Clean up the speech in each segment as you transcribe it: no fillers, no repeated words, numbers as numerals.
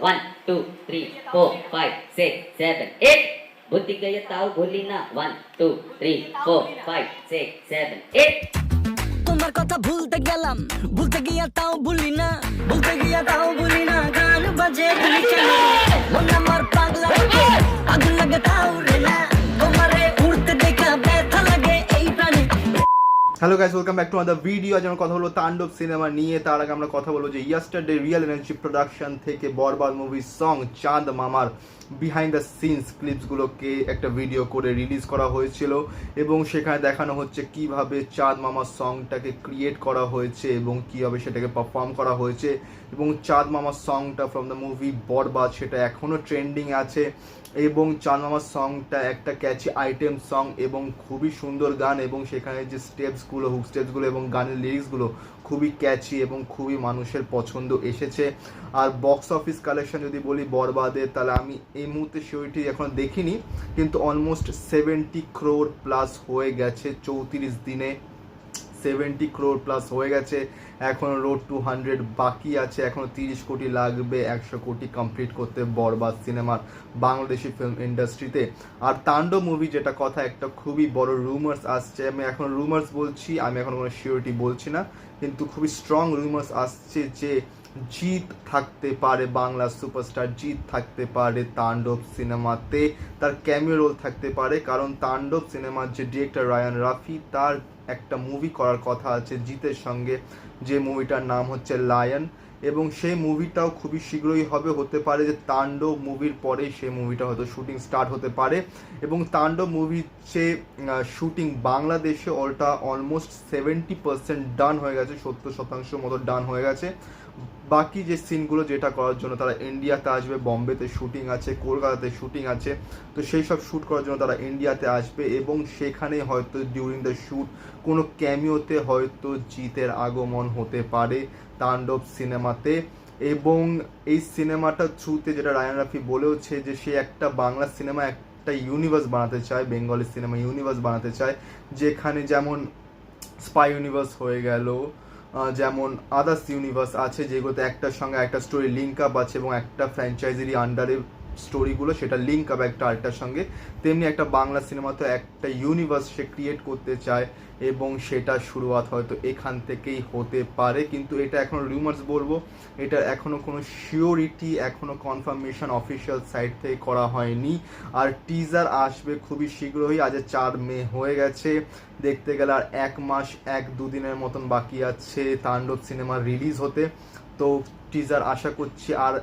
1 2 3 4 5 6 7 8 বুদ্ধি গিয়ে তাও ভুলি না 1 2 3 4 5 6 7 8 তোমার কথা ভুলতে গেলাম, ভুলতে গিয়া তাও ভুলি না, ভুলতে গিয়া তাও ভুলি না। গান বাজে ভুলি কেন, মন আমার পাগলা লাগে, আগুন লাগে তাও রে না, তোমারে উড়তে দেখা ব্যথা লাগে এই প্রাণে। Hello guys, welcome back to other video. আজ আমরা কথা বলবো তাণ্ডব সিনেমা নিয়ে। তার আগে আমরা কথা বলবো যে ইয়েস্টারডে রিয়েল এনার্জি প্রোডাকশন থেকে বরবাদ মুভির সং চাঁদ মামার বিহাইন্ড দ্য সিনস ক্লিপসগুলোকে একটা ভিডিও করে রিলিজ করা হয়েছিল এবং সেখানে দেখানো হচ্ছে কিভাবে চাঁদ মামার সংটাকে ক্রিয়েট করা হয়েছে এবং কীভাবে সেটাকে পারফর্ম করা হয়েছে। এবং চাঁদ মামার সংটা ফ্রম দ্য মুভি বরবাদ সেটা এখনও ট্রেন্ডিং আছে এবং চাঁদ মামার সংটা একটা ক্যাচি আইটেম সং এবং খুবই সুন্দর গান এবং সেখানে যে স্টেপসগুলো, হুক স্টেপসগুলো এবং গানের লিরিক্সগুলো খুবই ক্যাচি এবং খুবই মানুষের পছন্দ এসেছে। আর বক্স অফিস কালেকশন যদি বলি বরবাদের, তাহলে আমি এই মুহূর্তে সেটি এখন দেখিনি, কিন্তু অলমোস্ট 70 crore প্লাস হয়ে গেছে 34 দিনে। 70 crore প্লাস হয়ে গেছে। এখন রোড টু 100 বাকি আছে, এখনও 30 কোটি লাগবে 100 কোটি কমপ্লিট করতে বরবাদ সিনেমার বাংলাদেশি ফিল্ম ইন্ডাস্ট্রিতে। আর তাণ্ডব মুভি যেটা কথা, একটা খুবই বড় রুমার্স আসছে। আমি এখন রুমার্স বলছি, আমি এখন কোনো শিওরিটি বলছি না, কিন্তু খুবই স্ট্রং রুমার্স আসছে যে জিৎ থাকতে পারে, বাংলা সুপারস্টার জিৎ থাকতে পারে তাণ্ডব সিনেমাতে, তার ক্যামিও রোল থাকতে পারে। কারণ তাণ্ডব সিনেমার যে ডিরেক্টর রায়ান রাফি, তার একটা মুভি করার কথা আছে জিতের সঙ্গে, যে মুভিটার নাম হচ্ছে লায়ন, এবং সেই মুভিটাও খুবই শীঘ্রই হবে। হতে পারে যে তাণ্ডব মুভির পরেই সেই মুভিটা হয়তো শুটিং স্টার্ট হতে পারে। এবং তাণ্ডব মুভির যে শুটিং বাংলাদেশে ওটা অলমোস্ট 70% ডান হয়ে গেছে, 70% মতো ডান হয়ে গেছে। বাকি যে সিনগুলো যেটা করার জন্য তারা ইন্ডিয়াতে আসবে, বম্বেতে শুটিং আছে, কলকাতাতে শুটিং আছে, তো সেই সব শ্যুট করার জন্য তারা ইন্ডিয়াতে আসবে এবং সেখানে হয়তো ডিউরিং দ্য শ্যুট কোনো ক্যামিওতে হয়তো জিতের আগমন হতে পারে তাণ্ডব সিনেমাতে। এবং এই সিনেমাটার থ্রুতে যেটা রায়ান রাফি বলেওছে যে সে একটা বাংলা সিনেমা একটা ইউনিভার্স বানাতে চায়, বেঙ্গলি সিনেমা ইউনিভার্স বানাতে চায়, যেখানে যেমন স্পাই ইউনিভার্স হয়ে গেল, যেমন আদার্স ইউনিভার্স আছে যেগুলোতে একটার সঙ্গে একটা স্টোরি লিঙ্ক আপ আছে এবং একটা ফ্র্যাঞ্চাইজির আন্ডারে স্টোরিগুলো সেটা লিঙ্ক আপ একটা আরেকটার সঙ্গে, তেমনি একটা বাংলা সিনেমাতে একটা ইউনিভার্স সে ক্রিয়েট করতে চায় এবং সেটা শুরুয়াত হয়তো এখান থেকেই হতে পারে। কিন্তু এটা এখন রিউমার্স বলবো, এটা এখনও কোনো শিওরিটি, এখনও কনফার্মেশন অফিসিয়াল সাইট থেকে করা হয়নি। আর টিজার আসবে খুবই শীঘ্রই, আজ 4 মে হয়ে গেছে, দেখতে গেলে আর 1 মাস 1-2 দিনের মতন বাকি আছে তাণ্ডব সিনেমা রিলিজ হতে। তো টিজার আশা করছি আর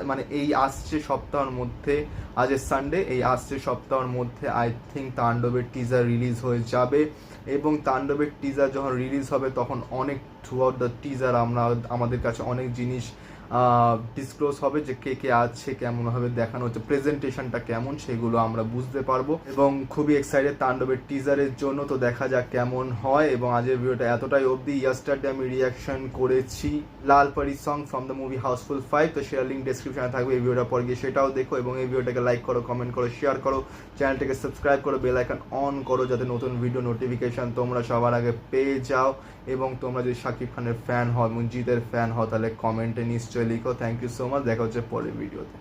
মানে এই আসছে সপ্তাহের মধ্যে, আজ সানডে, এই আসছে সপ্তাহের মধ্যে আই থিঙ্ক তাণ্ডবের টিজার রিলিজ হয়ে যাবে। এবং তাণ্ডবের টিজার যখন রিলিজ হবে তখন অনেক থ্রু আউট দ্য টিজার আমাদের কাছে অনেক জিনিস ডিসক্লোজ হবে, যে কে কে আছে, কেমনভাবে দেখানো হচ্ছে, প্রেজেন্টেশনটা কেমন, সেগুলো আমরা বুঝতে পারবো। এবং খুবই এক্সাইটেড তাণ্ডবের টিজারের জন্য, তো দেখা যাক কেমন হয়। এবং আজকের ভিডিওটা এতটাই অবধি। ইয়েস্টারডে আমি রিয়াকশন করেছি Lal Pari song from the movie Housefull 5, তো সেটার লিঙ্ক ডেসক্রিপশনে থাকবে, এই ভিডিওটা পর গিয়ে সেটাও দেখো। এবং এই ভিডিওটাকে লাইক করো, কমেন্ট করো, শেয়ার করো, চ্যানেলটাকে সাবস্ক্রাইব করো, বেল আইকন অন করো, যাতে নতুন ভিডিও নোটিফিকেশন তোমরা সবার আগে পেয়ে যাও। এবং তোমরা যদি শাকিব খানের ফ্যান হও এবং জিতের ফ্যান হও, তাহলে কমেন্টে নিশ্চয়ই লিখো। থ্যাংক ইউ সো মাচ, দেখা হচ্ছে পরের ভিডিওতে।